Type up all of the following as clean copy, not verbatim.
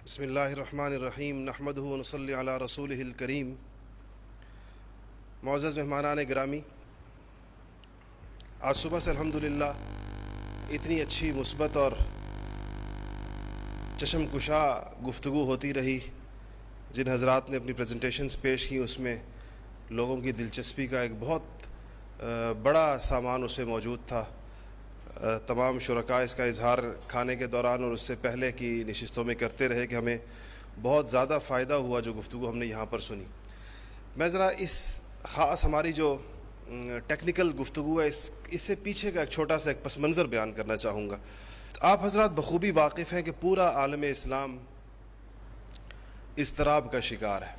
بسم اللہ الرحمن الرحیم نحمدہ ونصلی علی رسولہ الکریم۔ معزز مہمانان گرامی، آج صبح سے الحمدللہ اتنی اچھی مثبت اور چشم کشا گفتگو ہوتی رہی۔ جن حضرات نے اپنی پریزنٹیشنز پیش کی اس میں لوگوں کی دلچسپی کا ایک بہت بڑا سامان اس میں موجود تھا۔ تمام شرکاء اس کا اظہار کھانے کے دوران اور اس سے پہلے کی نشستوں میں کرتے رہے کہ ہمیں بہت زیادہ فائدہ ہوا جو گفتگو ہم نے یہاں پر سنی۔ میں ذرا اس خاص ہماری جو ٹیکنیکل گفتگو ہے اس سے پیچھے کا ایک چھوٹا سا ایک پس منظر بیان کرنا چاہوں گا۔ آپ حضرات بخوبی واقف ہیں کہ پورا عالم اسلام اضطراب کا شکار ہے،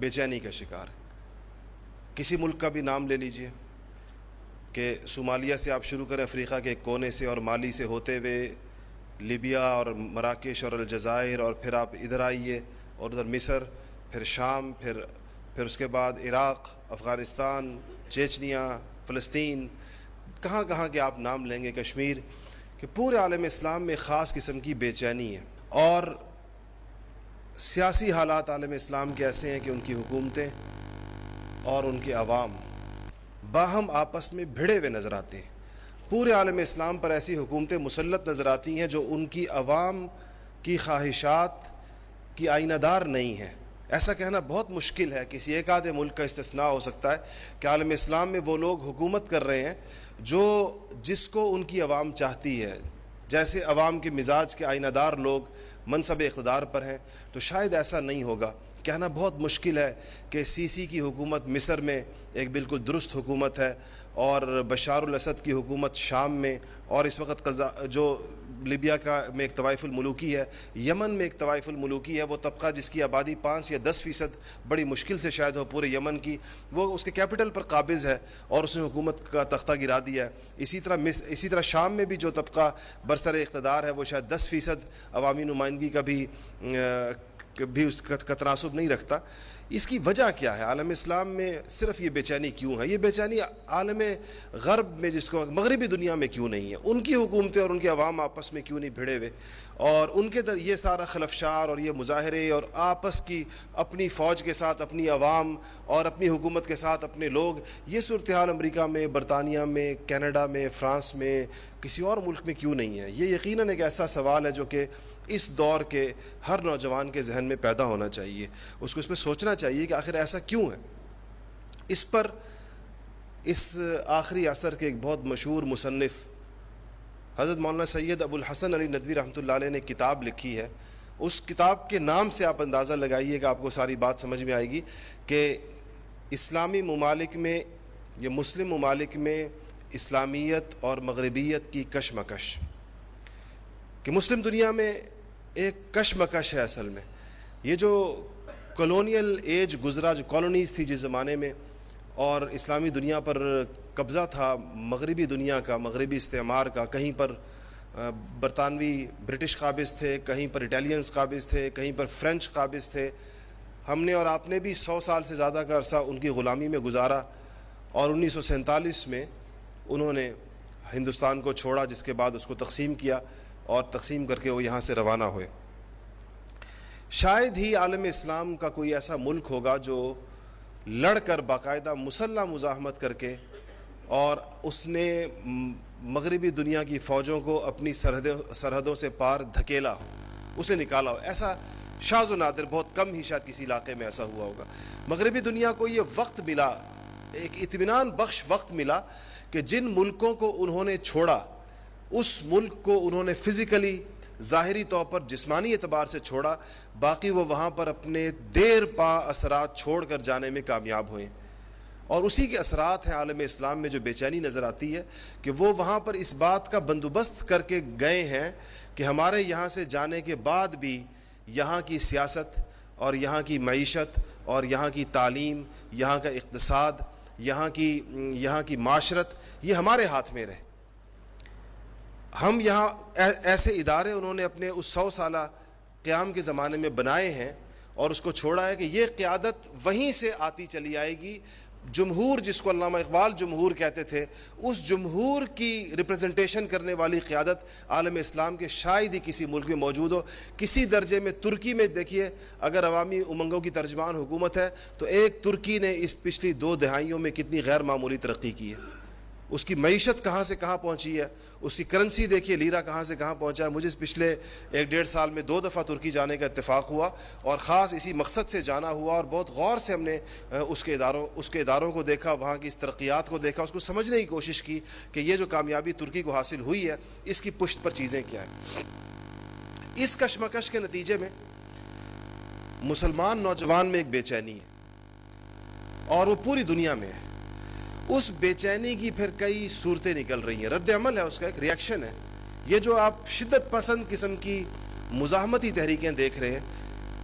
بے چینی کا شکار ہے۔ کسی ملک کا بھی نام لے لیجئے کہ صومالیہ سے آپ شروع کریں، افریقہ کے ایک کونے سے، اور مالی سے ہوتے ہوئے لیبیا اور مراکش اور الجزائر، اور پھر آپ ادھر آئیے اور ادھر مصر، پھر شام، پھر اس کے بعد عراق، افغانستان، چیچنیا، فلسطین، کہاں کہاں کے آپ نام لیں گے، کشمیر، کہ پورے عالم اسلام میں خاص قسم کی بے چینی ہے۔ اور سیاسی حالات عالم اسلام کے ایسے ہیں کہ ان کی حکومتیں اور ان کے عوام باہم آپس میں بھڑے ہوئے نظر آتے ہیں۔ پورے عالم اسلام پر ایسی حکومتیں مسلط نظر آتی ہیں جو ان کی عوام کی خواہشات کی آئینہ دار نہیں ہیں۔ ایسا کہنا بہت مشکل ہے، کسی ایک آدھے ملک کا استثناء ہو سکتا ہے کہ عالم اسلام میں وہ لوگ حکومت کر رہے ہیں جس کو ان کی عوام چاہتی ہے۔ جیسے عوام کے مزاج کے آئینہ دار لوگ منصب اقتدار پر ہیں، تو شاید ایسا نہیں ہوگا۔ کہنا بہت مشکل ہے کہ سیسی کی حکومت مصر میں ایک بالکل درست حکومت ہے، اور بشار الاسد کی حکومت شام میں، اور اس وقت جو لیبیا میں ایک طوائف الملوکی ہے، یمن میں ایک طوائف الملوکی ہے، وہ طبقہ جس کی آبادی 5 یا 10% بڑی مشکل سے شاید ہو پورے یمن کی، وہ اس کے کیپٹل پر قابض ہے اور اس نے حکومت کا تختہ گرا دیا ہے۔ اسی طرح شام میں بھی جو طبقہ برسر اقتدار ہے وہ شاید 10% عوامی نمائندگی کا بھی اس کا تناسب نہیں رکھتا۔ اس کی وجہ کیا ہے؟ عالم اسلام میں صرف یہ بے چینی کیوں ہے؟ یہ بے چینی عالم غرب میں، جس کو مغربی دنیا میں کیوں نہیں ہے؟ ان کی حکومتیں اور ان کے عوام آپس میں کیوں نہیں بھڑے ہوئے؟ اور ان کے در یہ سارا خلفشار اور یہ مظاہرے اور آپس کی اپنی فوج کے ساتھ اپنی عوام اور اپنی حکومت کے ساتھ اپنے لوگ، یہ صورتحال امریکہ میں، برطانیہ میں، کینیڈا میں، فرانس میں، کسی اور ملک میں کیوں نہیں ہے؟ یہ یقیناً ایک ایسا سوال ہے جو کہ اس دور کے ہر نوجوان کے ذہن میں پیدا ہونا چاہیے۔ اس کو اس پہ سوچنا چاہیے کہ آخر ایسا کیوں ہے۔ اس پر اس آخری عصر کے ایک بہت مشہور مصنف حضرت مولانا سید ابو الحسن علی ندوی رحمۃ اللہ علیہ نے کتاب لکھی ہے۔ اس کتاب کے نام سے آپ اندازہ لگائیے کہ آپ کو ساری بات سمجھ میں آئے گی کہ اسلامی ممالک میں یا مسلم ممالک میں اسلامیت اور مغربیت کی کشمکش، کہ مسلم دنیا میں ایک کشمکش ہے۔ اصل میں یہ جو کولونیل ایج گزرا، جو کالونیز تھی جس زمانے میں، اور اسلامی دنیا پر قبضہ تھا مغربی دنیا کا، مغربی استعمار کا، کہیں پر برطانوی برٹش قابض تھے، کہیں پر اٹیلینز قابض تھے، کہیں پر فرینچ قابض تھے۔ ہم نے اور آپ نے بھی 100 سال سے زیادہ کا عرصہ ان کی غلامی میں گزارا، اور 1947 میں انہوں نے ہندوستان کو چھوڑا، جس کے بعد اس کو تقسیم کیا، اور تقسیم کر کے وہ یہاں سے روانہ ہوئے۔ شاید ہی عالم اسلام کا کوئی ایسا ملک ہوگا جو لڑ کر باقاعدہ مسلح مزاحمت کر کے، اور اس نے مغربی دنیا کی فوجوں کو اپنی سرحدوں سے پار دھکیلا ہو، اسے نکالا ہو۔ ایسا شاذ و نادر، بہت کم ہی شاید کسی علاقے میں ایسا ہوا ہوگا۔ مغربی دنیا کو یہ وقت ملا، ایک اطمینان بخش وقت ملا، کہ جن ملکوں کو انہوں نے چھوڑا، اس ملک کو انہوں نے فزیکلی، ظاہری طور پر جسمانی اعتبار سے چھوڑا، باقی وہ وہاں پر اپنے دیر پا اثرات چھوڑ کر جانے میں کامیاب ہوئے۔ اور اسی کے اثرات ہیں عالم اسلام میں جو بے چینی نظر آتی ہے، کہ وہ وہاں پر اس بات کا بندوبست کر کے گئے ہیں کہ ہمارے یہاں سے جانے کے بعد بھی یہاں کی سیاست اور یہاں کی معیشت اور یہاں کی تعلیم، یہاں کا اقتصاد، یہاں کی معاشرت، یہ ہمارے ہاتھ میں رہے۔ ہم یہاں ایسے ادارے انہوں نے اپنے اس 100 سالہ قیام کے زمانے میں بنائے ہیں، اور اس کو چھوڑا ہے کہ یہ قیادت وہیں سے آتی چلی آئے گی، جمہور جس کو علامہ اقبال جمہور کہتے تھے، اس جمہور کی ریپرزنٹیشن کرنے والی قیادت عالم اسلام کے شاید ہی کسی ملک میں موجود ہو۔ کسی درجے میں ترکی میں دیکھیے، اگر عوامی امنگوں کی ترجمان حکومت ہے تو ایک ترکی نے اس پچھلی 2 دہائیوں میں کتنی غیر معمولی ترقی کی ہے، اس کی معیشت کہاں سے کہاں پہنچی ہے، اس کی کرنسی دیکھیے لیرا کہاں سے کہاں پہنچا ہے۔ مجھے اس پچھلے 1-1.5 سال میں 2 دفعہ ترکی جانے کا اتفاق ہوا، اور خاص اسی مقصد سے جانا ہوا، اور بہت غور سے ہم نے اس کے اداروں کو دیکھا، وہاں کی اس ترقیات کو دیکھا، اس کو سمجھنے کی کوشش کی کہ یہ جو کامیابی ترکی کو حاصل ہوئی ہے اس کی پشت پر چیزیں کیا ہیں۔ اس کشمکش کے نتیجے میں مسلمان نوجوان میں ایک بے چینی ہے، اور وہ پوری دنیا میں ہے۔ اس بے چینی کی پھر کئی صورتیں نکل رہی ہیں، رد عمل ہے اس کا، ایک ریاکشن ہے۔ یہ جو آپ شدت پسند قسم کی مزاحمتی تحریکیں دیکھ رہے ہیں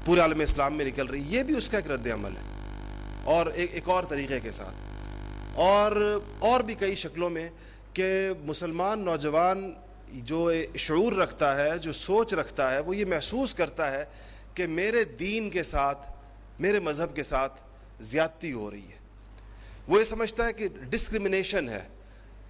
پورے عالم اسلام میں نکل رہی، یہ بھی اس کا ایک رد عمل ہے، اور ایک اور طریقے کے ساتھ، اور بھی کئی شکلوں میں، کہ مسلمان نوجوان جو شعور رکھتا ہے، جو سوچ رکھتا ہے، وہ یہ محسوس کرتا ہے کہ میرے دین کے ساتھ، میرے مذہب کے ساتھ زیادتی ہو رہی ہے۔ وہ یہ سمجھتا ہے کہ ڈسکرمنیشن ہے،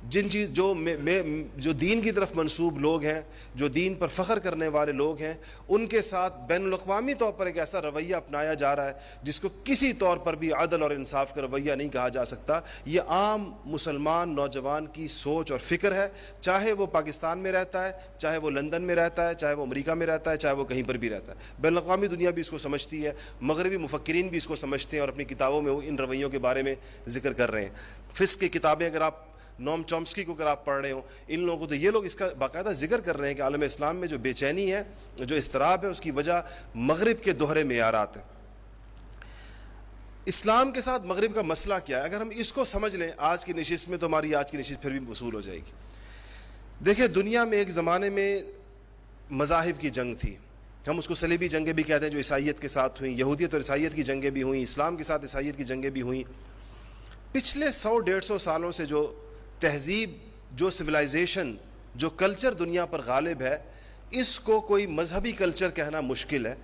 جو دین کی طرف منسوب لوگ ہیں، جو دین پر فخر کرنے والے لوگ ہیں، ان کے ساتھ بین الاقوامی طور پر ایک ایسا رویہ اپنایا جا رہا ہے جس کو کسی طور پر بھی عدل اور انصاف کا رویہ نہیں کہا جا سکتا۔ یہ عام مسلمان نوجوان کی سوچ اور فکر ہے، چاہے وہ پاکستان میں رہتا ہے، چاہے وہ لندن میں رہتا ہے، چاہے وہ امریکہ میں رہتا ہے، چاہے وہ کہیں پر بھی رہتا ہے۔ بین الاقوامی دنیا بھی اس کو سمجھتی ہے، مغربی مفکرین بھی اس کو سمجھتے ہیں، اور اپنی کتابوں میں وہ ان رویوں کے بارے میں ذکر کر رہے ہیں۔ فسق کی کتابیں اگر آپ نوم چومسکی کو اگر آپ پڑھ رہے ہوں، ان لوگوں کو، تو یہ لوگ اس کا باقاعدہ ذکر کر رہے ہیں کہ عالم اسلام میں جو بے چینی ہے، جو اضطراب ہے، اس کی وجہ مغرب کے دوہرے معیارات ہیں۔ اسلام کے ساتھ مغرب کا مسئلہ کیا ہے؟ اگر ہم اس کو سمجھ لیں آج کی نشست میں، تو ہماری آج کی نشست پھر بھی وصول ہو جائے گی۔ دیکھیں، دنیا میں ایک زمانے میں مذاہب کی جنگ تھی، ہم اس کو صلیبی جنگیں بھی کہتے ہیں، جو عیسائیت کے ساتھ ہوئیں، یہودیت اور عیسائیت کی جنگیں بھی ہوئیں، اسلام کے ساتھ عیسائیت کی جنگیں بھی ہوئیں۔ پچھلے 100-150 سالوں سے جو تہذیب، جو سویلائزیشن، جو کلچر دنیا پر غالب ہے، اس کو کوئی مذہبی کلچر کہنا مشکل ہے۔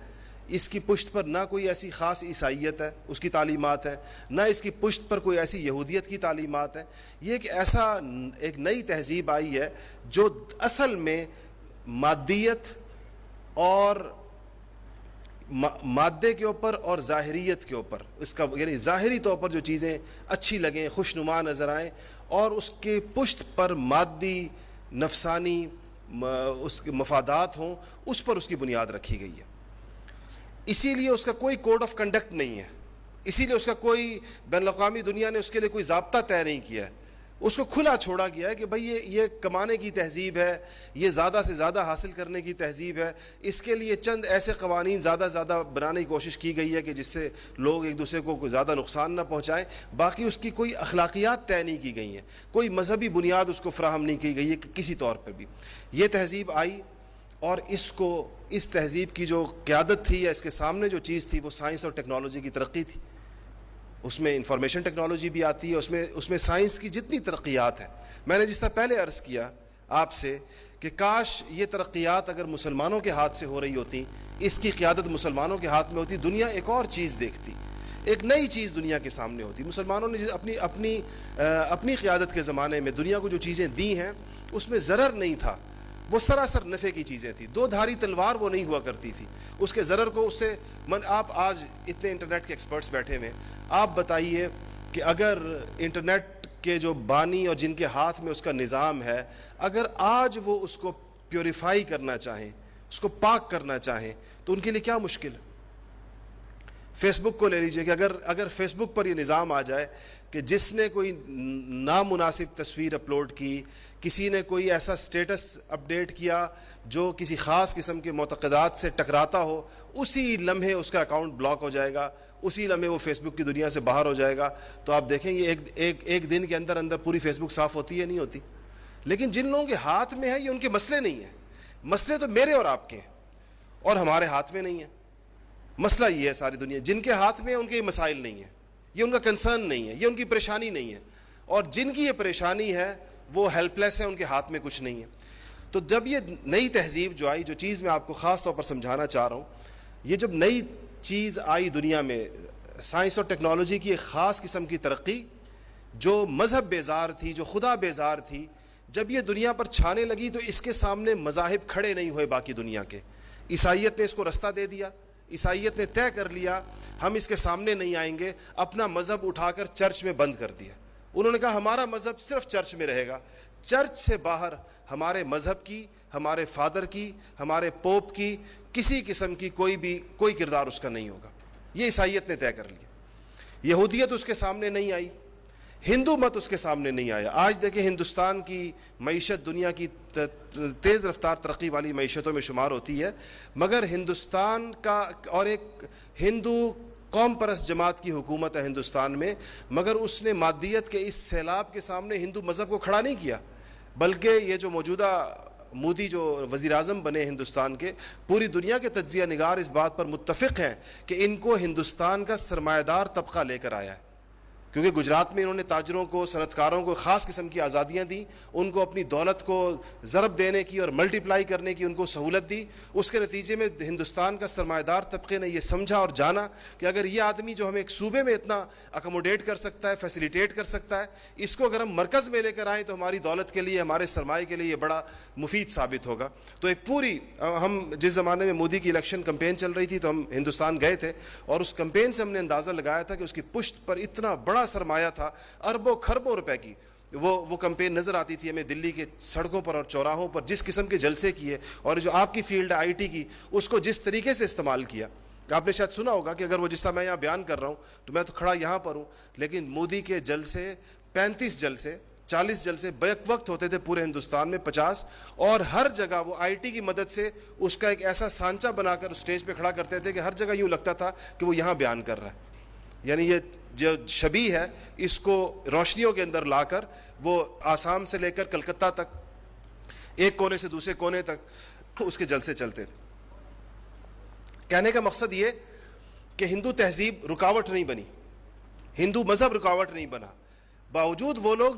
اس کی پشت پر نہ کوئی ایسی خاص عیسائیت ہے، اس کی تعلیمات ہیں، نہ اس کی پشت پر کوئی ایسی یہودیت کی تعلیمات ہیں۔ یہ ایک نئی تہذیب آئی ہے جو اصل میں مادیت اور مادے کے اوپر اور ظاہریت کے اوپر، اس کا یعنی ظاہری طور پر جو چیزیں اچھی لگیں، خوشنما نظر آئیں، اور اس کے پشت پر مادی، نفسانی اس کے مفادات ہوں، اس پر اس کی بنیاد رکھی گئی ہے۔ اسی لیے اس کا کوئی کوڈ آف کنڈکٹ نہیں ہے، اسی لیے اس کا کوئی بین الاقوامی دنیا نے اس کے لیے کوئی ضابطہ طے نہیں کیا ہے، اس کو کھلا چھوڑا گیا ہے کہ بھئی یہ کمانے کی تہذیب ہے، یہ زیادہ سے زیادہ حاصل کرنے کی تہذیب ہے۔ اس کے لیے چند ایسے قوانین زیادہ بنانے کی کوشش کی گئی ہے کہ جس سے لوگ ایک دوسرے کو کوئی زیادہ نقصان نہ پہنچائیں، باقی اس کی کوئی اخلاقیات طے نہیں کی گئی ہیں، کوئی مذہبی بنیاد اس کو فراہم نہیں کی گئی ہے کہ کسی طور پر بھی۔ یہ تہذیب آئی، اور اس تہذیب کی جو قیادت تھی، یا اس کے سامنے جو چیز تھی، وہ سائنس اور ٹیکنالوجی کی ترقی تھی۔ اس میں انفارمیشن ٹیکنالوجی بھی آتی ہے، اس میں سائنس کی جتنی ترقیات ہیں۔ میں نے جس طرح پہلے عرض کیا آپ سے کہ کاش یہ ترقیات اگر مسلمانوں کے ہاتھ سے ہو رہی ہوتی، اس کی قیادت مسلمانوں کے ہاتھ میں ہوتی، دنیا ایک اور چیز دیکھتی، ایک نئی چیز دنیا کے سامنے ہوتی۔ مسلمانوں نے اپنی قیادت کے زمانے میں دنیا کو جو چیزیں دی ہیں، اس میں ضرر نہیں تھا، وہ سراسر نفع کی چیزیں تھیں۔ 2 دھاری تلوار وہ نہیں ہوا کرتی تھی، اس کے ضرر کو اس سے آپ آج اتنے انٹرنیٹ کے ایکسپرٹس بیٹھے ہوئے، آپ بتائیے کہ اگر انٹرنیٹ کے جو بانی اور جن کے ہاتھ میں اس کا نظام ہے، اگر آج وہ اس کو پیوریفائی کرنا چاہیں، اس کو پاک کرنا چاہیں، تو ان کے لیے کیا مشکل ہے؟ فیس بک کو لے لیجئے کہ اگر فیس بک پر یہ نظام آ جائے کہ جس نے کوئی نامناسب تصویر اپلوڈ کی، کسی نے کوئی ایسا سٹیٹس اپڈیٹ کیا جو کسی خاص قسم کے معتقدات سے ٹکراتا ہو، اسی لمحے اس کا اکاؤنٹ بلاک ہو جائے گا، اسی لمحے وہ فیس بک کی دنیا سے باہر ہو جائے گا۔ تو آپ دیکھیں یہ ایک دن کے اندر پوری فیس بک صاف ہوتی ہے نہیں ہوتی؟ لیکن جن لوگوں کے ہاتھ میں ہے، یہ ان کے مسئلے نہیں ہیں، مسئلے تو میرے اور آپ کے ہیں، اور ہمارے ہاتھ میں نہیں ہیں۔ مسئلہ یہ ہے ساری دنیا، جن کے ہاتھ میں ان کے یہ مسائل نہیں ہیں، یہ ان کا کنسرن نہیں ہے، یہ ان کی پریشانی نہیں ہے، اور جن کی یہ پریشانی ہے وہ ہیلپ لیس ہے، ان کے ہاتھ میں کچھ نہیں ہے۔ تو جب یہ نئی تہذیب جو آئی، جو چیز میں آپ کو خاص طور پر سمجھانا چاہ رہا ہوں، یہ جب نئی چیز آئی دنیا میں، سائنس اور ٹیکنالوجی کی ایک خاص قسم کی ترقی، جو مذہب بیزار تھی, جو خدا بیزار تھی, جب یہ دنیا پر چھانے لگی تو اس کے سامنے مذاہب کھڑے نہیں ہوئے باقی دنیا کے. عیسائیت نے اس کو رستہ دے دیا, عیسائیت نے طے کر لیا ہم اس کے سامنے نہیں آئیں گے, اپنا مذہب اٹھا کر چرچ میں بند کر دیا. انہوں نے کہا ہمارا مذہب صرف چرچ میں رہے گا, چرچ سے باہر ہمارے مذہب کی, ہمارے فادر کی, ہمارے پوپ کی, کسی قسم کی کوئی کردار اس کا نہیں ہوگا. یہ عیسائیت نے طے کر لیا. یہودیت اس کے سامنے نہیں آئی, ہندو مت اس کے سامنے نہیں آیا. آج دیکھیں ہندوستان کی معیشت دنیا کی تیز رفتار ترقی والی معیشتوں میں شمار ہوتی ہے, مگر ہندوستان کا اور ایک ہندو قوم پرست جماعت کی حکومت ہے ہندوستان میں, مگر اس نے مادیت کے اس سیلاب کے سامنے ہندو مذہب کو کھڑا نہیں کیا, بلکہ یہ جو موجودہ مودی جو وزیر اعظم بنے ہندوستان کے, پوری دنیا کے تجزیہ نگار اس بات پر متفق ہیں کہ ان کو ہندوستان کا سرمایہ دار طبقہ لے کر آیا ہے, کیونکہ گجرات میں انہوں نے تاجروں کو, صنعت کاروں کو خاص قسم کی آزادیاں دیں, ان کو اپنی دولت کو ضرب دینے کی اور ملٹیپلائی کرنے کی ان کو سہولت دی. اس کے نتیجے میں ہندوستان کا سرمایہ دار طبقے نے یہ سمجھا اور جانا کہ اگر یہ آدمی جو ہمیں ایک صوبے میں اتنا اکوموڈیٹ کر سکتا ہے, فیسیلیٹیٹ کر سکتا ہے, اس کو اگر ہم مرکز میں لے کر آئیں تو ہماری دولت کے لیے, ہمارے سرمایہ کے لیے یہ بڑا مفید ثابت ہوگا. تو ایک پوری, ہم جس زمانے میں مودی کی الیکشن کمپین چل رہی تھی تو ہم ہندوستان گئے تھے, اور اس کمپین سے ہم نے اندازہ لگایا تھا کہ اس کی پشت پر اتنا بڑا سرمایہ تھا, اربوں کھربوں روپے کی وہ کمپین نظر آتی تھی ہمیں دلی کے سڑکوں پر اور چوراہوں پر. جس قسم کے جلسے کیے, اور جو آپ کی فیلڈ ہے آئی ٹی کی, اس کو جس طریقے سے استعمال کیا. آپ نے شاید سنا ہوگا کہ اگر وہ جس طرح میں یہاں بیان کر رہا ہوں تو میں تو کھڑا یہاں پر ہوں, لیکن مودی کے جلسے 35 جلسے 40 جلسے بیک وقت ہوتے تھے پورے ہندوستان میں 50, اور ہر جگہ وہ آئی ٹی کی مدد سے اس کا ایک ایسا سانچہ بنا کر اسٹیج پہ کھڑا کرتے تھے کہ ہر جگہ یوں لگتا تھا کہ وہ یہاں بیان کر رہا ہے. یعنی یہ جو شبیہ ہے اس کو روشنیوں کے اندر لا کر وہ آسام سے لے کر کلکتہ تک, ایک کونے سے دوسرے کونے تک اس کے جلسے چلتے تھے. کہنے کا مقصد یہ کہ ہندو تہذیب رکاوٹ نہیں بنی, ہندو مذہب رکاوٹ نہیں بنا, باوجود وہ لوگ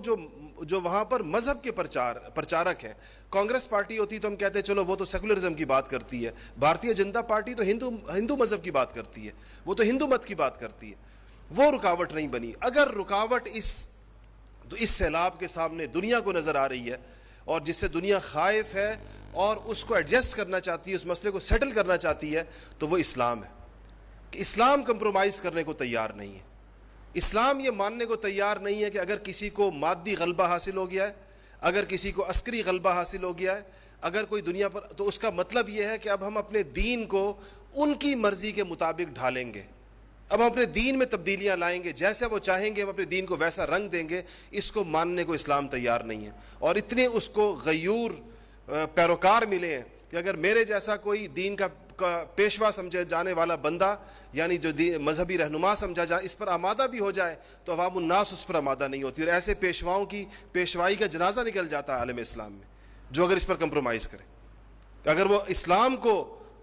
جو وہاں پر مذہب کے پرچارک ہیں. کانگریس پارٹی ہوتی تو ہم کہتے ہیں چلو وہ تو سیکولرزم کی بات کرتی ہے, بھارتیہ جنتا پارٹی تو ہندو مذہب کی بات کرتی ہے, وہ تو ہندو مت کی بات کرتی ہے, وہ رکاوٹ نہیں بنی. اگر رکاوٹ اس سیلاب کے سامنے دنیا کو نظر آ رہی ہے اور جس سے دنیا خائف ہے اور اس کو ایڈجسٹ کرنا چاہتی ہے, اس مسئلے کو سیٹل کرنا چاہتی ہے, تو وہ اسلام ہے. کہ اسلام کمپرومائز کرنے کو تیار نہیں ہے. اسلام یہ ماننے کو تیار نہیں ہے کہ اگر کسی کو مادی غلبہ حاصل ہو گیا ہے, اگر کسی کو عسکری غلبہ حاصل ہو گیا ہے, اگر کوئی دنیا پر, تو اس کا مطلب یہ ہے کہ اب ہم اپنے دین کو ان کی مرضی کے مطابق ڈھالیں گے, اب ہم اپنے دین میں تبدیلیاں لائیں گے, جیسے وہ چاہیں گے ہم اپنے دین کو ویسا رنگ دیں گے. اس کو ماننے کو اسلام تیار نہیں ہے. اور اتنے اس کو غیور پیروکار ملے ہیں کہ اگر میرے جیسا کوئی دین کا پیشوا سمجھے جانے والا بندہ, یعنی جو مذہبی رہنما سمجھا جائے, اس پر آمادہ بھی ہو جائے تو عوام الناس اس پر آمادہ نہیں ہوتی, اور ایسے پیشواؤں کی پیشوائی کا جنازہ نکل جاتا ہے عالم اسلام میں جو اگر اس پر کمپرومائز کرے, اگر وہ اسلام کو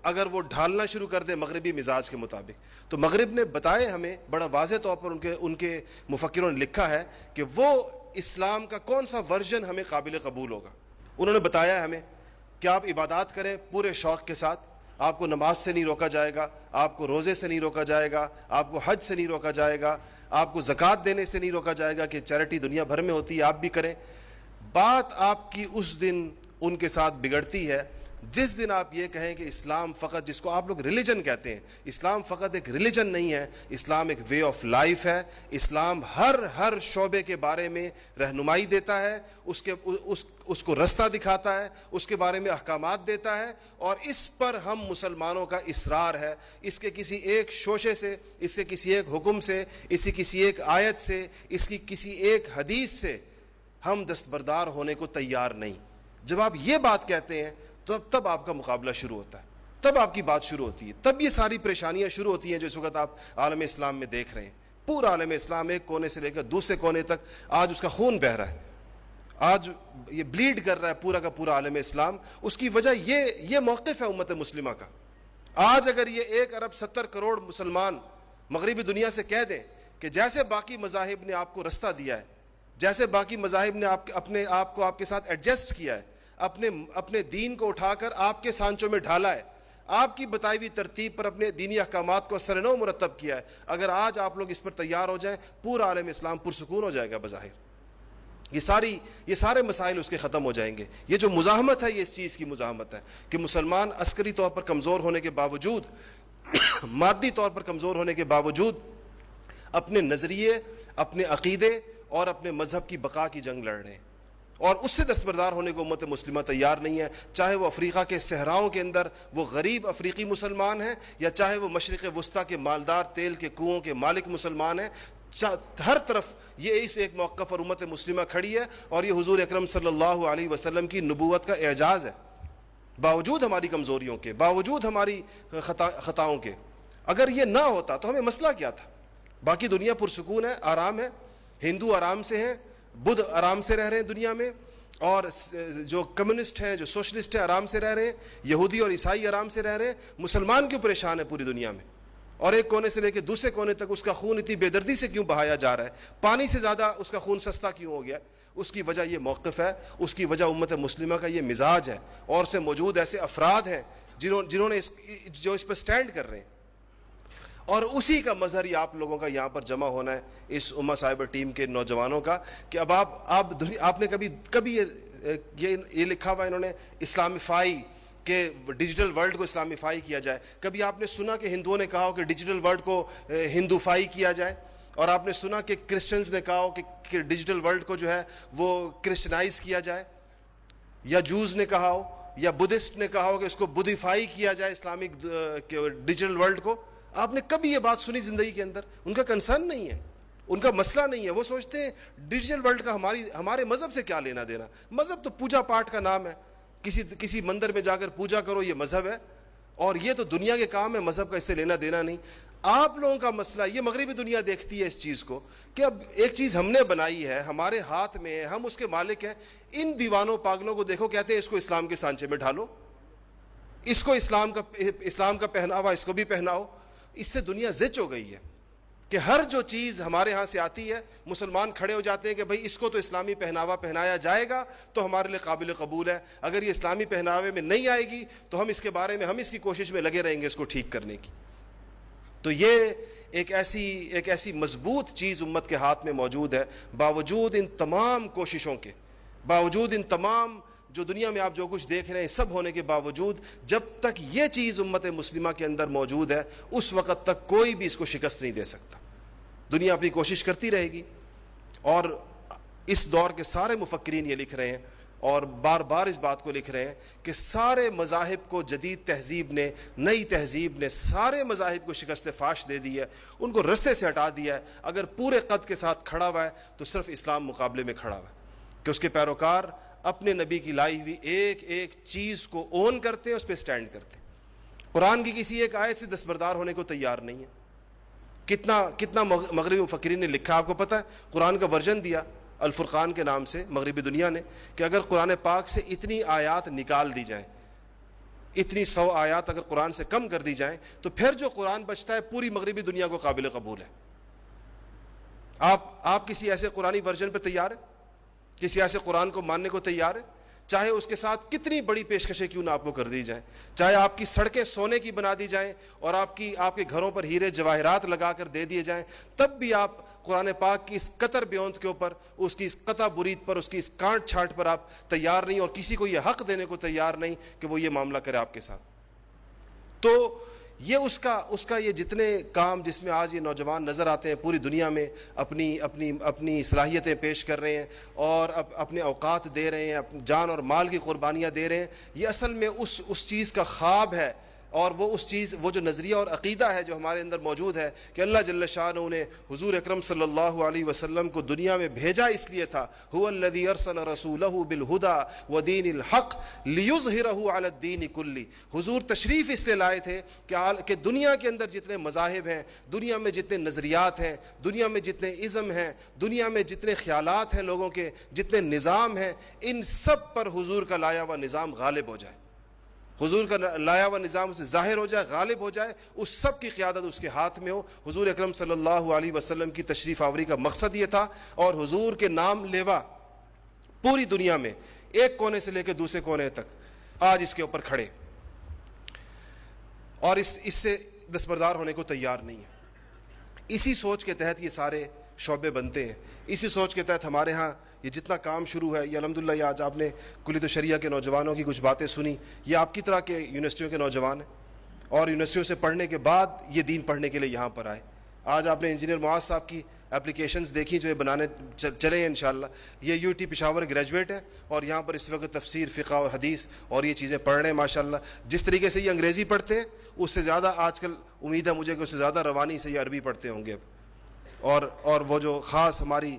اگر وہ ڈھالنا شروع کر دے مغربی مزاج کے مطابق. تو مغرب نے بتائے ہمیں بڑا واضح طور پر, ان کے مفکروں نے لکھا ہے کہ وہ اسلام کا کون سا ورژن ہمیں قابل قبول ہوگا. انہوں نے بتایا ہمیں کہ آپ عبادات کریں پورے شوق کے ساتھ, آپ کو نماز سے نہیں روکا جائے گا, آپ کو روزے سے نہیں روکا جائے گا, آپ کو حج سے نہیں روکا جائے گا, آپ کو زکوٰۃ دینے سے نہیں روکا جائے گا کہ چیریٹی دنیا بھر میں ہوتی ہے آپ بھی کریں. بات آپ کی اس دن ان کے ساتھ بگڑتی ہے جس دن آپ یہ کہیں کہ اسلام فقط, جس کو آپ لوگ ریلیجن کہتے ہیں, اسلام فقط ایک ریلیجن نہیں ہے, اسلام ایک وے آف لائف ہے. اسلام ہر شعبے کے بارے میں رہنمائی دیتا ہے, اس کو رستہ دکھاتا ہے, اس کے بارے میں احکامات دیتا ہے, اور اس پر ہم مسلمانوں کا اصرار ہے. اس کے کسی ایک شوشے سے, اس کے کسی ایک حکم سے, اس کی کسی ایک آیت سے, اس کی کسی ایک حدیث سے ہم دستبردار ہونے کو تیار نہیں. جب آپ یہ بات کہتے ہیں تو تب آپ کا مقابلہ شروع ہوتا ہے, تب آپ کی بات شروع ہوتی ہے, تب یہ ساری پریشانیاں شروع ہوتی ہیں جو اس وقت آپ عالم اسلام میں دیکھ رہے ہیں. پورا عالم اسلام ایک کونے سے لے کر دوسرے کونے تک آج اس کا خون بہہ رہا ہے, آج یہ بلیڈ کر رہا ہے پورا کا پورا عالم اسلام. اس کی وجہ یہ موقف ہے امت مسلمہ کا. آج اگر یہ 1 ارب 70 کروڑ مسلمان مغربی دنیا سے کہہ دیں کہ جیسے باقی مذاہب نے آپ کو رستہ دیا ہے, جیسے باقی مذاہب نے اپنے آپ کو آپ کے ساتھ ایڈجسٹ کیا ہے, اپنے دین کو اٹھا کر آپ کے سانچوں میں ڈھالا ہے, آپ کی بتائی ہوئی ترتیب پر اپنے دینی احکامات کو اثر نو مرتب کیا ہے. اگر آج آپ لوگ اس پر تیار ہو جائیں, پورا عالم اسلام پرسکون ہو جائے گا بظاہر. یہ سارے مسائل اس کے ختم ہو جائیں گے. یہ جو مزاحمت ہے, یہ اس چیز کی مزاحمت ہے کہ مسلمان عسکری طور پر کمزور ہونے کے باوجود, مادی طور پر کمزور ہونے کے باوجود اپنے نظریے, اپنے عقیدے اور اپنے مذہب کی بقا کی جنگ لڑ رہے ہیں, اور اس سے دستبردار ہونے کو امت مسلمہ تیار نہیں ہے. چاہے وہ افریقہ کے صحراؤں کے اندر وہ غریب افریقی مسلمان ہیں, یا چاہے وہ مشرق وسطیٰ کے مالدار تیل کے کنووں کے مالک مسلمان ہیں, ہر طرف یہ اس ایک موقف پر امت مسلمہ کھڑی ہے. اور یہ حضور اکرم صلی اللہ علیہ وسلم کی نبوت کا اعجاز ہے, باوجود ہماری کمزوریوں کے, باوجود ہماری خطاؤں کے. اگر یہ نہ ہوتا تو ہمیں مسئلہ کیا تھا؟ باقی دنیا پرسکون ہے, آرام ہے, ہندو آرام سے ہیں, بدھ آرام سے رہ رہے ہیں دنیا میں, اور جو کمیونسٹ ہیں, جو سوشلسٹ ہیں, آرام سے رہ رہے ہیں, یہودی اور عیسائی آرام سے رہ رہے ہیں. مسلمان کیوں پریشان ہے پوری دنیا میں؟ اور ایک کونے سے لے کے دوسرے کونے تک اس کا خون اتنی بے دردی سے کیوں بہایا جا رہا ہے؟ پانی سے زیادہ اس کا خون سستا کیوں ہو گیا؟ اس کی وجہ یہ موقف ہے, اس کی وجہ امت مسلمہ کا یہ مزاج ہے, اور سے موجود ایسے افراد ہیں جنہوں نے جو اس پر سٹینڈ کر رہے ہیں. اور اسی کا مظہر ہی آپ لوگوں کا یہاں پر جمع ہونا ہے, اس امہ سائبر ٹیم کے نوجوانوں کا, کہ اب آپ نے کبھی یہ لکھا ہوا انہوں نے اسلامفائی, کہ ڈیجیٹل ورلڈ کو اسلامفائی کیا جائے. کبھی آپ نے سنا کہ ہندوؤں نے کہا ہو کہ ڈیجیٹل ورلڈ کو ہندوفائی کیا جائے؟ اور آپ نے سنا کہ کرسچنز نے کہا ہو کہ ڈیجیٹل ورلڈ کو جو ہے وہ کرسچنائز کیا جائے؟ یا جوز نے کہا ہو, یا بدھسٹ نے کہا ہو کہ اس کو بدھیفائی کیا جائے اسلامک ڈیجیٹل ورلڈ کو؟ آپ نے کبھی یہ بات سنی زندگی کے اندر؟ ان کا کنسرن نہیں ہے, ان کا مسئلہ نہیں ہے. وہ سوچتے ہیں ڈیجیٹل ورلڈ کا ہمارے مذہب سے کیا لینا دینا؟ مذہب تو پوجا پاٹ کا نام ہے, کسی مندر میں جا کر پوجا کرو, یہ مذہب ہے, اور یہ تو دنیا کے کام ہے, مذہب کا اس سے لینا دینا نہیں. آپ لوگوں کا مسئلہ, یہ مغربی دنیا دیکھتی ہے اس چیز کو کہ اب ایک چیز ہم نے بنائی ہے, ہمارے ہاتھ میں ہے, ہم اس کے مالک ہیں. ان دیوانوں پاگلوں کو دیکھو, کہتے ہیں اس کو اسلام کے سانچے میں ڈھالو, اس کو اسلام کا پہناوا اس کو بھی پہناؤ. اس سے دنیا زچ ہو گئی ہے کہ ہر جو چیز ہمارے ہاں سے آتی ہے, مسلمان کھڑے ہو جاتے ہیں کہ بھئی اس کو تو اسلامی پہناوا پہنایا جائے گا تو ہمارے لیے قابل قبول ہے. اگر یہ اسلامی پہناوے میں نہیں آئے گی تو ہم اس کے بارے میں, ہم اس کی کوشش میں لگے رہیں گے اس کو ٹھیک کرنے کی. تو یہ ایک ایسی مضبوط چیز امت کے ہاتھ میں موجود ہے. باوجود ان تمام کوششوں کے, باوجود ان تمام جو دنیا میں آپ جو کچھ دیکھ رہے ہیں, سب ہونے کے باوجود, جب تک یہ چیز امت مسلمہ کے اندر موجود ہے, اس وقت تک کوئی بھی اس کو شکست نہیں دے سکتا. دنیا اپنی کوشش کرتی رہے گی. اور اس دور کے سارے مفکرین یہ لکھ رہے ہیں, اور بار بار اس بات کو لکھ رہے ہیں کہ سارے مذاہب کو جدید تہذیب نے, نئی تہذیب نے سارے مذاہب کو شکست فاش دے دی ہے, ان کو رستے سے ہٹا دیا ہے. اگر پورے قد کے ساتھ کھڑا ہوا ہے تو صرف اسلام مقابلے میں کھڑا ہوا ہے, کہ اس کے پیروکار اپنے نبی کی لائی ہوئی ایک ایک چیز کو اون کرتے ہیں, اس پہ سٹینڈ کرتے ہیں. قرآن کی کسی ایک آیت سے دستبردار ہونے کو تیار نہیں ہے. کتنا مغربی مفکرین نے لکھا, آپ کو پتہ ہے؟ قرآن کا ورژن دیا الفرقان کے نام سے مغربی دنیا نے, کہ اگر قرآن پاک سے اتنی آیات نکال دی جائیں, اتنی 100 آیات اگر قرآن سے کم کر دی جائیں, تو پھر جو قرآن بچتا ہے پوری مغربی دنیا کو قابل قبول ہے. آپ کسی ایسے قرآنی ورژن پہ تیار ہیں؟ کسی ایسے قرآن کو ماننے کو تیار ہے؟ چاہے اس کے ساتھ کتنی بڑی پیشکشیں کیوں نہ آپ کو کر دی جائیں, چاہے آپ کی سڑکیں سونے کی بنا دی جائیں اور آپ کے گھروں پر ہیرے جواہرات لگا کر دے دیے جائیں, تب بھی آپ قرآن پاک کی اس قطر بیونت کے اوپر, اس کی اس قطع برید پر, اس کی اس کانٹ چھانٹ پر آپ تیار نہیں, اور کسی کو یہ حق دینے کو تیار نہیں کہ وہ یہ معاملہ کرے آپ کے ساتھ. تو یہ اس کا یہ جتنے کام جس میں آج یہ نوجوان نظر آتے ہیں پوری دنیا میں, اپنی صلاحیتیں پیش کر رہے ہیں اور اپنے اوقات دے رہے ہیں, جان اور مال کی قربانیاں دے رہے ہیں, یہ اصل میں اس چیز کا خواب ہے. اور وہ جو نظریہ اور عقیدہ ہے جو ہمارے اندر موجود ہے کہ اللہ جل شانہ نے حضور اکرم صلی اللہ علیہ وسلم کو دنیا میں بھیجا اس لیے تھا, هو الذی ارسل رسولہ بالہدی ودین الحق لیظہرہ علی الدین کلہ. حضور تشریف اس لیے لائے تھے کہ دنیا کے اندر جتنے مذاہب ہیں, دنیا میں جتنے نظریات ہیں, دنیا میں جتنے ازم ہیں, دنیا میں جتنے خیالات ہیں لوگوں کے, جتنے نظام ہیں, ان سب پر حضور کا لایا ہوا نظام غالب ہو جائے, حضور کا لایا ہوا نظام اسے ظاہر ہو جائے, غالب ہو جائے, اس سب کی قیادت اس کے ہاتھ میں ہو. حضور اکرم صلی اللہ علیہ وسلم کی تشریف آوری کا مقصد یہ تھا, اور حضور کے نام لیوا پوری دنیا میں ایک کونے سے لے کے دوسرے کونے تک آج اس کے اوپر کھڑے. اور اس سے دستبردار ہونے کو تیار نہیں ہے۔ اسی سوچ کے تحت یہ سارے شعبے بنتے ہیں، اسی سوچ کے تحت ہمارے ہاں یہ جتنا کام شروع ہے، یہ الحمدللہ یہ آج آپ نے کلیت الشریعہ کے نوجوانوں کی کچھ باتیں سنی، یہ آپ کی طرح کے یونیورسٹیوں کے نوجوان ہیں اور یونیورسٹیوں سے پڑھنے کے بعد یہ دین پڑھنے کے لیے یہاں پر آئے۔ آج آپ نے انجینئر معاذ صاحب کی اپلیکیشنز دیکھی جو یہ بنانے چلے ہیں انشاءاللہ۔ یہ یو ٹی پشاور گریجویٹ ہے اور یہاں پر اس وقت تفسیر، فقہ اور حدیث اور یہ چیزیں پڑھ رہے ہیں ماشاءاللہ۔ جس طریقے سے یہ انگریزی پڑھتے ہیں اس سے زیادہ آج کل امید ہے مجھے کہ اس سے زیادہ روانی سے یہ عربی پڑھتے ہوں گے اب، اور وہ جو خاص ہماری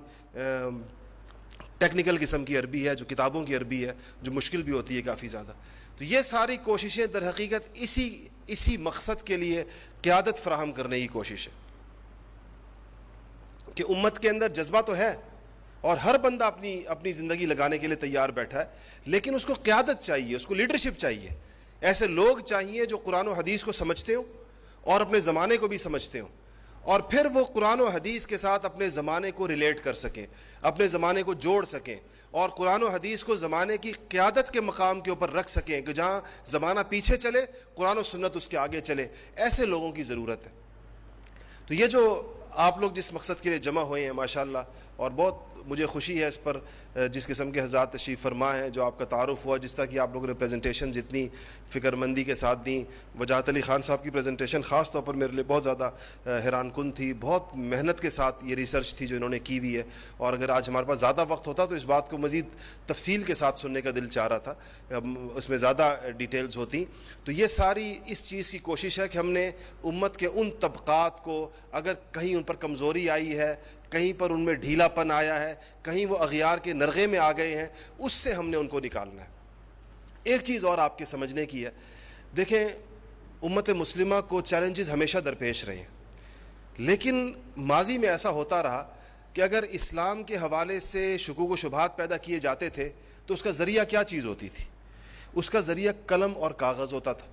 ٹیکنیکل قسم کی عربی ہے، جو کتابوں کی عربی ہے، جو مشکل بھی ہوتی ہے کافی زیادہ۔ تو یہ ساری کوششیں در حقیقت اسی مقصد کے لیے قیادت فراہم کرنے کی کوشش ہے کہ امت کے اندر جذبہ تو ہے اور ہر بندہ اپنی زندگی لگانے کے لیے تیار بیٹھا ہے، لیکن اس کو قیادت چاہیے، اس کو لیڈرشپ چاہیے، ایسے لوگ چاہیے جو قرآن و حدیث کو سمجھتے ہوں اور اپنے زمانے کو بھی سمجھتے ہوں، اور پھر وہ قرآن و حدیث کے ساتھ اپنے زمانے کو ریلیٹ کر سکیں، اپنے زمانے کو جوڑ سکیں اور قرآن و حدیث کو زمانے کی قیادت کے مقام کے اوپر رکھ سکیں کہ جہاں زمانہ پیچھے چلے قرآن و سنت اس کے آگے چلے۔ ایسے لوگوں کی ضرورت ہے۔ تو یہ جو آپ لوگ جس مقصد کے لیے جمع ہوئے ہیں ماشاءاللہ، اور بہت مجھے خوشی ہے اس پر جس قسم کے حضرات تشریف فرما ہیں، جو آپ کا تعارف ہوا، جس طرح کی آپ لوگوں نے پریزنٹیشنز اتنی فکر مندی کے ساتھ دیں۔ وجاہت علی خان صاحب کی پریزنٹیشن خاص طور پر میرے لیے بہت زیادہ حیران کن تھی، بہت محنت کے ساتھ یہ ریسرچ تھی جو انہوں نے کی ہوئی ہے، اور اگر آج ہمارے پاس زیادہ وقت ہوتا تو اس بات کو مزید تفصیل کے ساتھ سننے کا دل چاہ رہا تھا، اس میں زیادہ ڈیٹیلز ہوتی۔ تو یہ ساری اس چیز کی کوشش ہے کہ ہم نے امت کے ان طبقات کو اگر کہیں ان پر کمزوری آئی ہے، کہیں پر ان میں ڈھیلا پن آیا ہے، کہیں وہ اغیار کے نرغے میں آ گئے ہیں، اس سے ہم نے ان کو نکالنا ہے۔ ایک چیز اور آپ کے سمجھنے کی ہے، دیکھیں امت مسلمہ کو چیلنجز ہمیشہ درپیش رہے ہیں، لیکن ماضی میں ایسا ہوتا رہا کہ اگر اسلام کے حوالے سے شکوک و شبہات پیدا کیے جاتے تھے تو اس کا ذریعہ کیا چیز ہوتی تھی؟ اس کا ذریعہ قلم اور کاغذ ہوتا تھا،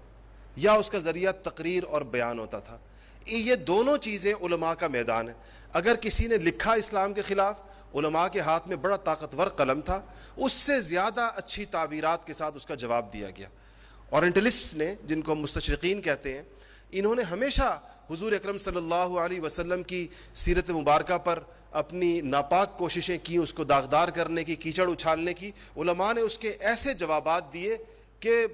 یا اس کا ذریعہ تقریر اور بیان ہوتا تھا۔ یہ دونوں چیزیں علماء کا میدان ہے۔ اگر کسی نے لکھا اسلام کے خلاف، علماء کے ہاتھ میں بڑا طاقتور قلم تھا، اس سے زیادہ اچھی تعبیرات کے ساتھ اس کا جواب دیا گیا۔ اورینٹلسٹس نے، جن کو مستشرقین کہتے ہیں، انہوں نے ہمیشہ حضور اکرم صلی اللہ علیہ وسلم کی سیرت مبارکہ پر اپنی ناپاک کوششیں کی، اس کو داغدار کرنے کی، کیچڑ اچھالنے کی۔ علماء نے اس کے ایسے جوابات دیے کہ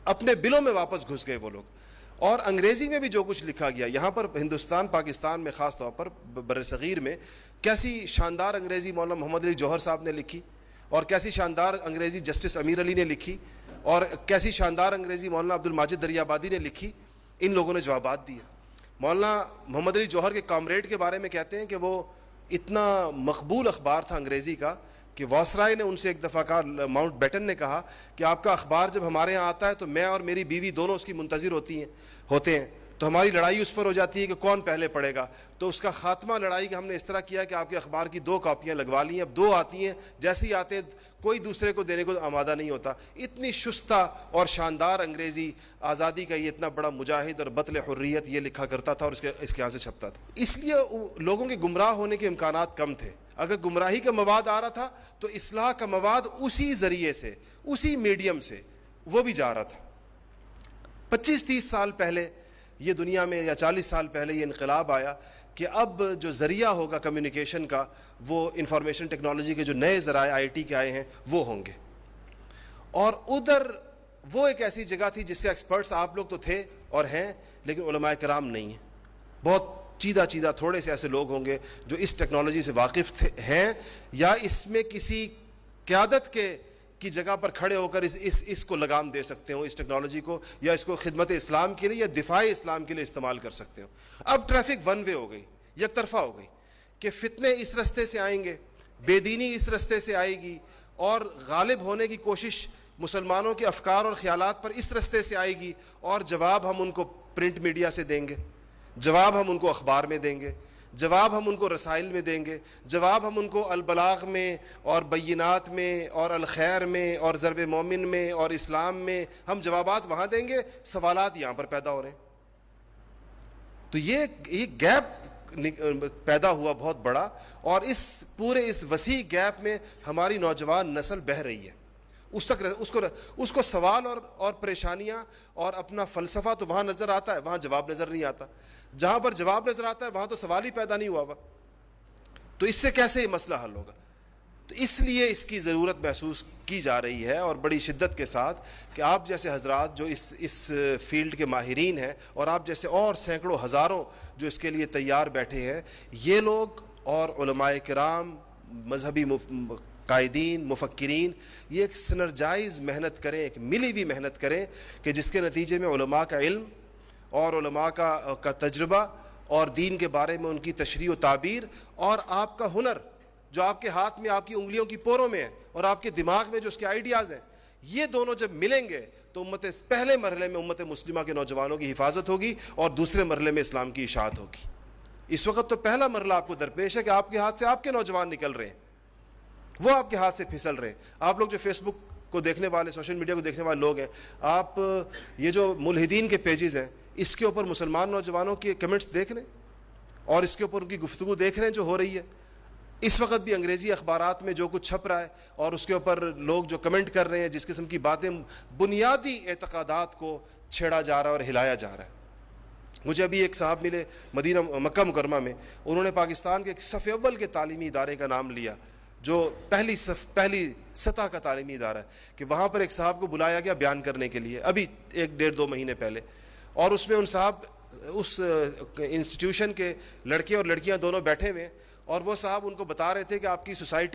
اپنے بلوں میں واپس گھس گئے وہ لوگ۔ اور انگریزی میں بھی جو کچھ لکھا گیا یہاں پر ہندوستان، پاکستان میں خاص طور پر بر صغیر میں، کیسی شاندار انگریزی مولانا محمد علی جوہر صاحب نے لکھی، اور کیسی شاندار انگریزی جسٹس امیر علی نے لکھی، اور کیسی شاندار انگریزی مولانا عبد الماجد دریابادی نے لکھی۔ ان لوگوں نے جوابات دیے۔ مولانا محمد علی جوہر کے کامریڈ کے بارے میں کہتے ہیں کہ وہ اتنا مقبول اخبار تھا انگریزی کا کہ واسرائے نے ان سے ایک دفعہ کہا، ماؤنٹ بیٹن نے کہا کہ آپ کا اخبار جب ہمارے ہاں آتا ہے تو میں اور میری بیوی دونوں اس کی منتظر ہوتے ہیں، تو ہماری لڑائی اس پر ہو جاتی ہے کہ کون پہلے پڑھے گا۔ تو اس کا خاتمہ لڑائی کا ہم نے اس طرح کیا کہ آپ کے اخبار کی 2 کاپیاں لگوا لی ہیں، اب 2 آتی ہیں، جیسے ہی آتے ہیں کوئی دوسرے کو دینے کو آمادہ نہیں ہوتا۔ اتنی شستہ اور شاندار انگریزی، آزادی کا یہ اتنا بڑا مجاہد اور بطل حریت یہ لکھا کرتا تھا اور اس کے یہاں سے چھپتا تھا۔ اس لیے لوگوں کے گمراہ ہونے کے امکانات کم تھے۔ اگر گمراہی کا مواد آ رہا تھا تو اصلاح کا مواد اسی ذریعے سے، اسی میڈیم سے وہ بھی جا رہا تھا۔ 25-30 سال پہلے یہ دنیا میں، یا 40 سال پہلے یہ انقلاب آیا کہ اب جو ذریعہ ہوگا کمیونیکیشن کا، وہ انفارمیشن ٹیکنالوجی کے جو نئے ذرائع IT کے آئے ہیں وہ ہوں گے۔ اور ادھر وہ ایک ایسی جگہ تھی جس کے ایکسپرٹس آپ لوگ تو تھے اور ہیں، لیکن علماء کرام نہیں ہیں۔ بہت چیدہ تھوڑے سے ایسے لوگ ہوں گے جو اس ٹیکنالوجی سے واقف ہیں، یا اس میں کسی قیادت کی جگہ پر کھڑے ہو کر اس کو لگام دے سکتے ہوں، اس ٹیکنالوجی کو، یا اس کو خدمت اسلام کے لیے یا دفاع اسلام کے لیے استعمال کر سکتے ہوں۔ اب ٹریفک ون وے ہو گئی، یک طرفہ ہو گئی، کہ فتنے اس رستے سے آئیں گے، بے دینی اس رستے سے آئے گی، اور غالب ہونے کی کوشش مسلمانوں کے افکار اور خیالات پر اس رستے سے آئے گی، اور جواب ہم ان کو پرنٹ میڈیا سے دیں گے، جواب ہم ان کو اخبار میں دیں گے، جواب ہم ان کو رسائل میں دیں گے، جواب ہم ان کو البلاغ میں اور بینات میں اور الخیر میں اور ضرب مومن میں اور اسلام میں ہم جوابات وہاں دیں گے، سوالات یہاں پر پیدا ہو رہے ہیں۔ تو یہ گیپ پیدا ہوا بہت بڑا، اور اس پورے اس وسیع گیپ میں ہماری نوجوان نسل بہہ رہی ہے، اس کو سوال اور پریشانیاں اور اپنا فلسفہ تو وہاں نظر آتا ہے، وہاں جواب نظر نہیں آتا. جہاں پر جواب نظر آتا ہے وہاں تو سوال ہی پیدا نہیں ہوا ہوا. تو اس سے کیسے یہ مسئلہ حل ہوگا؟ تو اس لیے اس کی ضرورت محسوس کی جا رہی ہے اور بڑی شدت کے ساتھ کہ آپ جیسے حضرات جو اس فیلڈ کے ماہرین ہیں، اور آپ جیسے اور سینکڑوں ہزاروں جو اس کے لیے تیار بیٹھے ہیں، یہ لوگ اور علماء کرام، مذہبی قائدین، مفکرین، یہ ایک سنرجائز محنت کریں، ایک ملی ہوئی محنت کریں کہ جس کے نتیجے میں علماء کا علم اور علماء کا تجربہ اور دین کے بارے میں ان کی تشریح و تعبیر اور آپ کا ہنر جو آپ کے ہاتھ میں، آپ کی انگلیوں کی پوروں میں ہے، اور آپ کے دماغ میں جو اس کے آئیڈیاز ہیں، یہ دونوں جب ملیں گے تو پہلے مرحلے میں امت مسلمہ کے نوجوانوں کی حفاظت ہوگی اور دوسرے مرحلے میں اسلام کی اشاعت ہوگی. اس وقت تو پہلا مرحلہ آپ کو درپیش ہے کہ آپ کے ہاتھ سے آپ کے نوجوان نکل رہے ہیں، وہ آپ کے ہاتھ سے پھسل رہے ہیں. آپ لوگ جو فیس بک کو دیکھنے والے، سوشل میڈیا کو دیکھنے والے لوگ ہیں، آپ یہ جو ملحدین کے پیجز ہیں اس کے اوپر مسلمان نوجوانوں کے کمنٹس دیکھ رہے ہیں اور اس کے اوپر ان کی گفتگو دیکھ رہے ہیں جو ہو رہی ہے. اس وقت بھی انگریزی اخبارات میں جو کچھ چھپ رہا ہے اور اس کے اوپر لوگ جو کمنٹ کر رہے ہیں، جس قسم کی باتیں، بنیادی اعتقادات کو چھیڑا جا رہا ہے اور ہلایا جا رہا ہے. مجھے ابھی ایک صاحب ملے مکہ مکرمہ میں، انہوں نے پاکستان کے ایک صف اول کے تعلیمی ادارے کا نام لیا جو پہلی سطح کا تعلیمی ادارہ ہے، کہ وہاں پر ایک صاحب کو بلایا گیا بیان کرنے کے لیے ابھی 1-1.5-2 مہینے پہلے، اور اس میں ان صاحب اس انسٹیٹیوشن کے لڑکے اور لڑکیاں دونوں بیٹھے ہوئے ہیں، اور وہ صاحب ان کو بتا رہے تھے کہ آپ کی سوسائٹی